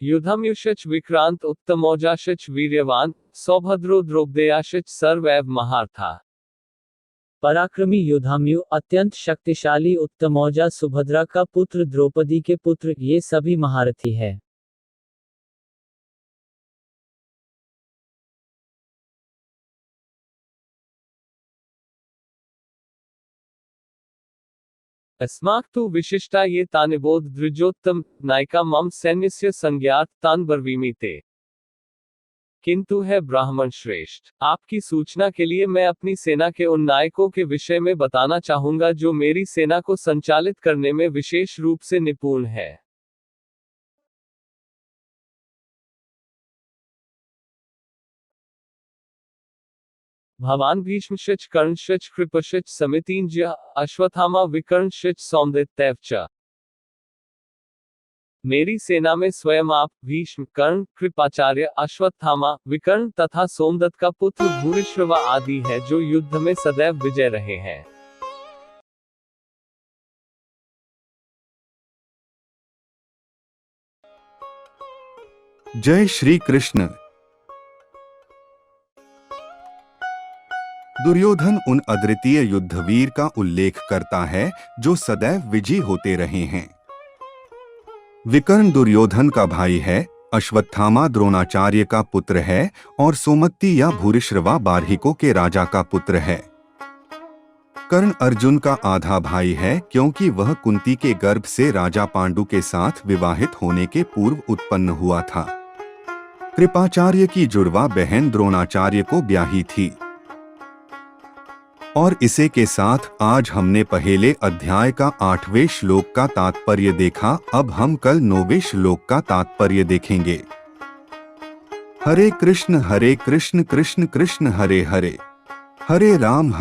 युधम्युषच विक्रांत उत्तमौजाशच वीर्यवान सौभद्रो द्रौपदेयाशच सर्वैव महार्था। पराक्रमी युधाम्यु, अत्यंत शक्तिशाली उत्तमौजा, सुभद्रा का पुत्र, द्रौपदी के पुत्र, ये सभी महारथी है। अस्माकं विशिष्टा ये तानिबोध द्विजोत्तम नायिका मम सैन्यस्य संज्ञात तान ब्रवीमि ते। किंतु है ब्राह्मण श्रेष्ठ, आपकी सूचना के लिए मैं अपनी सेना के उन नायकों के विषय में बताना चाहूंगा जो मेरी सेना को संचालित करने में विशेष रूप से निपुण है। भवान भीष्मश्च कर्णश्च कृपश्च समितिंज्य अश्वत्थामा विकर्णश्च सौंदित्यैव च। मेरी सेना में स्वयं आप, भीष्म, कर्ण, कृपाचार्य, अश्वत्थामा, विकर्ण तथा सोमदत्त का पुत्र भूरिश्रवा आदि है जो युद्ध में सदैव विजय रहे हैं। जय श्री कृष्ण। दुर्योधन उन अद्वितीय युद्धवीर का उल्लेख करता है जो सदैव विजयी होते रहे हैं। विकर्ण दुर्योधन का भाई है, अश्वत्थामा द्रोणाचार्य का पुत्र है और सोमत्ती या भूरिश्रवा बार्हिकों के राजा का पुत्र है। कर्ण अर्जुन का आधा भाई है क्योंकि वह कुंती के गर्भ से राजा पांडु के साथ विवाहित होने के पूर्व उत्पन्न हुआ था। कृपाचार्य की जुड़वा बहन द्रोणाचार्य को ब्याही थी। और इसे के साथ आज हमने पहले अध्याय का 8वें श्लोक का तात्पर्य देखा। अब हम कल 9वें श्लोक का तात्पर्य देखेंगे। हरे कृष्ण कृष्ण कृष्ण हरे हरे, हरे राम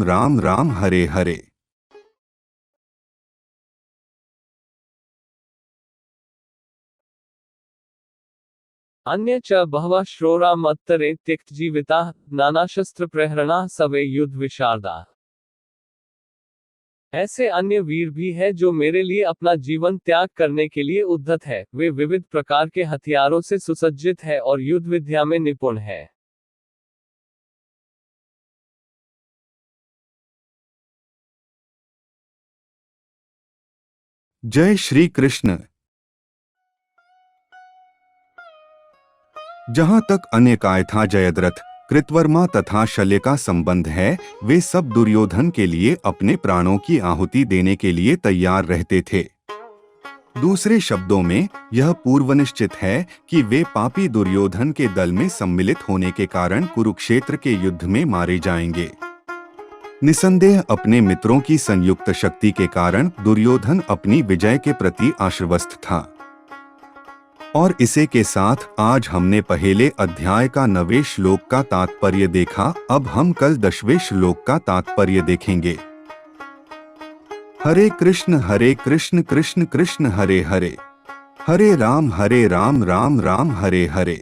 राम राम हरे हरे। अन्य च बहवः श्रोरा मत्तरे त्यक्त जीविता नानाशस्त्र प्रहरणा सवे युद्ध विशारदा। ऐसे अन्य वीर भी है जो मेरे लिए अपना जीवन त्याग करने के लिए उद्धत है। वे विविध प्रकार के हथियारों से सुसज्जित है और युद्ध विद्या में निपुण है। जय श्री कृष्ण। जहां तक अन्य कायथा, जयद्रथ, कृतवर्मा तथा शल्य का संबंध है, वे सब दुर्योधन के लिए अपने प्राणों की आहुति देने के लिए तैयार रहते थे। दूसरे शब्दों में यह पूर्वनिश्चित है कि वे पापी दुर्योधन के दल में सम्मिलित होने के कारण कुरुक्षेत्र के युद्ध में मारे जाएंगे। निसंदेह अपने मित्रों की संयुक्त शक्ति के कारण दुर्योधन अपनी विजय के प्रति आश्वस्त था। और इसे के साथ आज हमने पहले अध्याय का 9वें श्लोक का तात्पर्य देखा। अब हम कल 10वें श्लोक का तात्पर्य देखेंगे। हरे कृष्ण कृष्ण कृष्ण हरे हरे, हरे राम राम राम हरे हरे।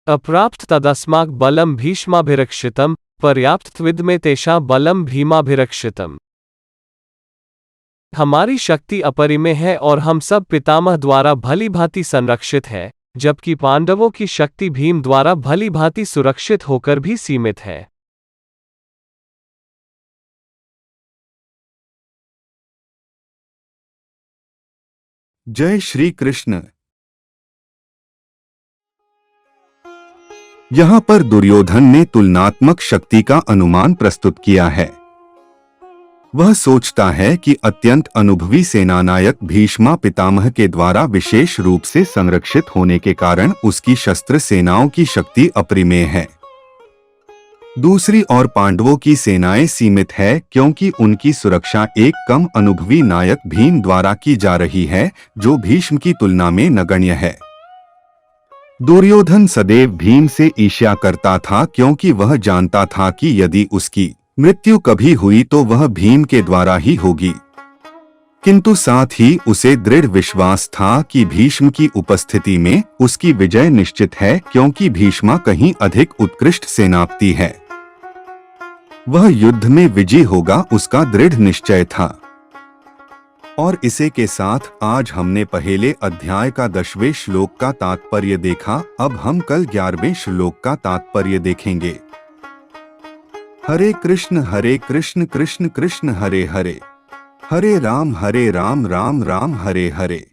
अप्राप्त तदस्माक बलम भीष्माभिरक्षितम पर्याप्त त्विदमे तेषा बलम भीमाभिरक्षितम। हमारी शक्ति अपरिमेय है और हम सब पितामह द्वारा भली भांति संरक्षित है, जबकि पांडवों की शक्ति भीम द्वारा भली भांति सुरक्षित होकर भी सीमित है। जय श्री कृष्ण। यहाँ पर दुर्योधन ने तुलनात्मक शक्ति का अनुमान प्रस्तुत किया है। वह सोचता है कि अत्यंत अनुभवी सेनानायक भीष्मा पितामह के द्वारा विशेष रूप से संरक्षित होने के कारण उसकी शस्त्र सेनाओं की शक्ति अपरिमेय है। दूसरी ओर पांडवों की सेनाएं सीमित है क्योंकि उनकी सुरक्षा एक कम अनुभवी नायक भीम द्वारा की जा रही है, जो भीष्म की तुलना में नगण्य है। दुर्योधन सदैव भीम से ईर्ष्या करता था क्योंकि वह जानता था कि यदि उसकी मृत्यु कभी हुई तो वह भीम के द्वारा ही होगी। किंतु साथ ही उसे दृढ़ विश्वास था कि भीष्म की उपस्थिति में उसकी विजय निश्चित है क्योंकि भीष्मा कहीं अधिक उत्कृष्ट सेनापति है। वह युद्ध में विजयी होगा उसका दृढ़ निश्चय था। और इसे के साथ आज हमने पहले अध्याय का 10वें श्लोक का तात्पर्य देखा। अब हम कल 11वें श्लोक का तात्पर्य देखेंगे। हरे कृष्ण कृष्ण कृष्ण हरे हरे, हरे राम राम राम हरे हरे।